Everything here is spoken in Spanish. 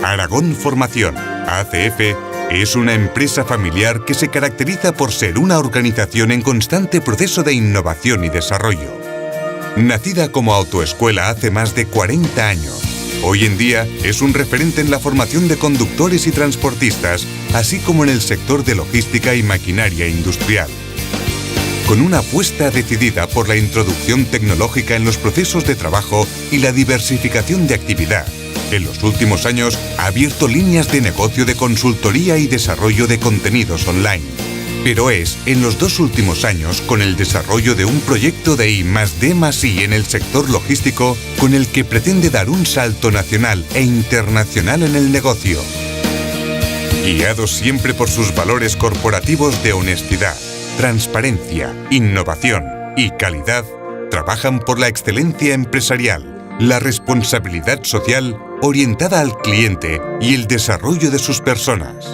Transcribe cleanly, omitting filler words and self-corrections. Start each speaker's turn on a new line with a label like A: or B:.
A: Aragón Formación, ACF, es una empresa familiar que se caracteriza por ser una organización en constante proceso de innovación y desarrollo. Nacida como autoescuela hace más de 40 años, hoy en día es un referente en la formación de conductores y transportistas, así como en el sector de logística y maquinaria industrial. Con una apuesta decidida por la introducción tecnológica en los procesos de trabajo y la diversificación de actividad, en los últimos años ha abierto líneas de negocio de consultoría y desarrollo de contenidos online. Pero es en los 2 últimos años, con el desarrollo de un proyecto de I+D+I en el sector logístico, con el que pretende dar un salto nacional e internacional en el negocio. Guiados siempre por sus valores corporativos de honestidad, transparencia, innovación y calidad, trabajan por la excelencia empresarial, la responsabilidad social orientada al cliente y el desarrollo de sus personas.